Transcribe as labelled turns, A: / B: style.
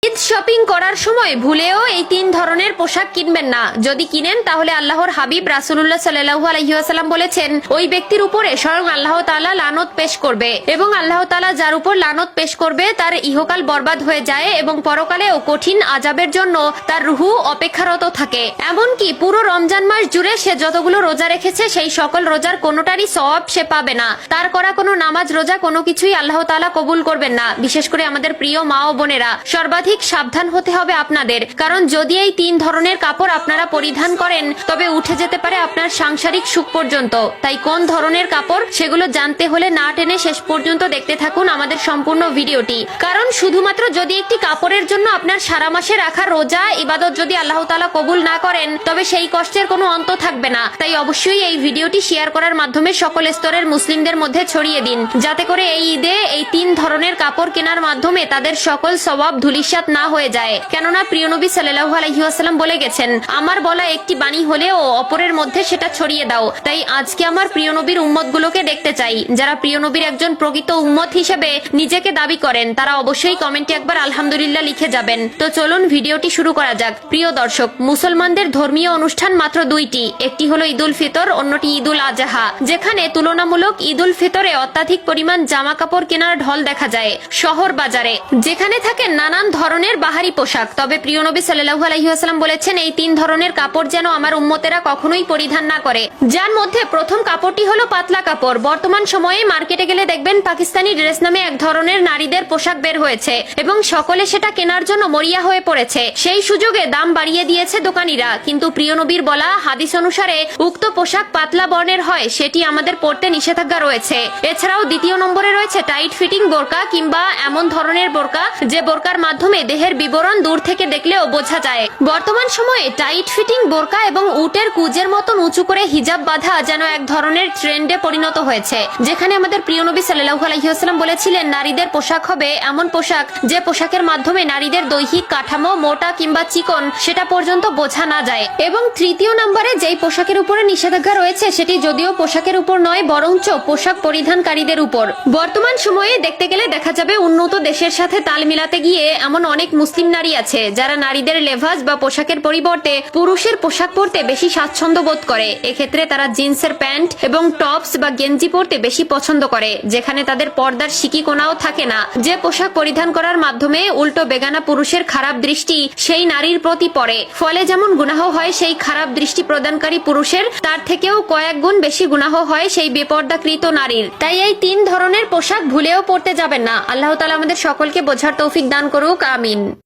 A: Eid shopping করার সময় ভুলেও এই তিন ধরনের পোশাক কিনবেন না। যদি কিনেন তাহলে আল্লাহর হাবিব রাসূলুল্লাহ সাল্লাল্লাহু আলাইহি ওয়াসাল্লাম বলেছেন, ওই ব্যক্তির উপরে স্বয়ং আল্লাহ তাআলা লানত পেশ করবে এবং আল্লাহ তাআলা যার উপর লানত পেশ করবে তার ইহকাল বরবাদ হয়ে যায় এবং পরকালেও কঠিন আযাবের জন্য তার রূহ অপেক্ষারত থাকে। এমনকি পুরো রমজান মাস জুড়ে সে যতগুলো রোজা রেখেছে সেই সকল রোজার কোনোটারই সওয়াব সে পাবে না। তার করা কোনো নামাজ রোজা কোনো কিছুই আল্লাহ তাআলা কবুল করবেন না। বিশেষ করে আমাদের প্রিয় মা ও বোনেরা সর্বাধিক সাবধান হতে হবে আপনাদের, কারণ যদি এই তিন ধরনের কাপড় আপনারা পরিধান করেন তবে উঠে যেতে পারে আপনার সাংসারিক সুখ পর্যন্ত। তাই কোন ধরনের কাপড় সেগুলো জানতে হলে না টেনে শেষ পর্যন্ত দেখতে থাকুন আমাদের সম্পূর্ণ ভিডিওটি। কারণ শুধুমাত্র যদি একটি কাপড়ের জন্য আপনার সারা মাসে রাখা রোজা ইবাদত যদি আল্লাহ তাআলা কবুল না করেন তবে সেই কষ্টের কোনো অন্ত থাকবে না। তাই অবশ্যই এই ভিডিওটি শেয়ার করার মাধ্যমে সকল স্তরের মুসলিমদের মধ্যে ছড়িয়ে দিন, যাতে করে এই ঈদে এই তিন ধরনের কাপড় কেনার মাধ্যমে তাদের সকল সওয়াব ধূলিসাৎ না হয়ে যায়। কেননা প্রিয় নবী সাল্লাল্লাহু আলাইহি ওয়াসাল্লাম বলে গেছেন, আমার বলা একটি বাণী হলেও অপরের মধ্যে সেটা ছড়িয়ে দাও। তাই আজকে আমার প্রিয় নবীর উম্মতগুলোকে দেখতে চাই, যারা প্রিয় নবীর একজন প্রকৃত উম্মত হিসেবে নিজেকে দাবি করেন তারা অবশ্যই কমেন্টে একবার আলহামদুলিল্লাহ লিখে যাবেন। তো চলুন ভিডিওটি শুরু করা যাক। প্রিয় দর্শক, মুসলমানদের ধর্মীয় অনুষ্ঠান মাত্র দুইটি, একটি হলো ঈদুল ফিতর, অন্যটি ঈদুল আজহা, যেখানে তুলনামূলক ঈদুল ফিতরে অত্যাধিক পরিমাণ জামা কাপড় কেনার ঢল দেখা যায় শহর বাজারে, যেখানে থাকে নানান ধরনের বাহারি পোশাক। তবে প্রিয় নবী সাল্লাল্লাহু আলাইহি ওয়াসাল্লাম বলেছেন, এই তিন ধরনের কাপড় যেন আমার উম্মতেরা কখনোই পরিধান না করে, যার মধ্যে প্রথম কাপড়টি হলো পাতলা কাপড়। বর্তমান সময়ে মার্কেটে গেলে দেখবেন পাকিস্তানি ড্রেস নামে এক ধরনের নারীদের পোশাক বের হয়েছে এবং সকলে সেটা কেনার জন্য মরিয়া হয়ে পড়েছে। সেই সুযোগে দাম বাড়িয়ে দিয়েছে দোকানিরা, কিন্তু প্রিয় নবীর বলা হাদিস অনুসারে উক্ত পোশাক পাতলা বর্ণের হয়, সেটি আমাদের পরতে নিষেধাজ্ঞা রয়েছে। এছাড়াও দ্বিতীয় নম্বরে রয়েছে টাইট ফিটিং বোরকা কিংবা এমন ধরনের বোরকা যে বোরকার মাধ্যমে দেহের বিবরণ দূর থেকে দেখলেও বোঝা যায়। বর্তমান সময়ে টাইট ফিটিং বোরকা এবং উটের কুজের মতন উঁচু করে হিজাব বাঁধা যেন এক ধরনের ট্রেন্ডে পরিণত হয়েছে, যেখানে আমাদের প্রিয় নবী সাল্লাল্লাহু আলাইহি ওয়াসাল্লাম বলেছিলেন, নারীদের পোশাক হবে এমন পোশাক যে পোশাকের মাধ্যমে নারীদের দৈহিক কাঠামো মোটা কিংবা চিকন সেটা পর্যন্ত বোঝা না যায়। এবং তৃতীয় নম্বরে যেই পোশাকের উপরে নিষেধাজ্ঞা রয়েছে সেটি যদিও পোশাকের উপর নয় বরঞ্চ পোশাক পরিধানকারীদের উপর। বর্তমান সময়ে দেখতে গেলে দেখা যাবে উন্নত দেশের সাথে তাল মিলাতে গিয়ে এমন অনেক মুসলিম নারী আছে যারা নারীদের লেভাস বা পোশাকের পরিবর্তে পুরুষের পোশাক পরতে বেশি স্বাচ্ছন্দ্য বোধ করে। এক্ষেত্রে তারা জিন্সের প্যান্ট এবং টপস বা গেঞ্জি পরতে বেশি পছন্দ করে, যেখানে তাদের পর্দার সিকি কোনাও থাকে না। যে পোশাক পরিধান করার মাধ্যমে উল্টো বেগানা পুরুষের খারাপ দৃষ্টি সেই নারীর প্রতি পড়ে, ফলে যেমন গুনাহ হয় সেই খারাপ দৃষ্টি প্রদানকারী পুরুষের, তার থেকেও কয়েক গুণ বেশি গুনাহ হয় সেই বেপর্দাকৃত নারীর। তাই এই তিন ধরনের পোশাক ভুলেও পরতে যাবেন না। আল্লাহ তাআলা আমাদের সকলকে বোঝার তৌফিক দান করুক, আমিন।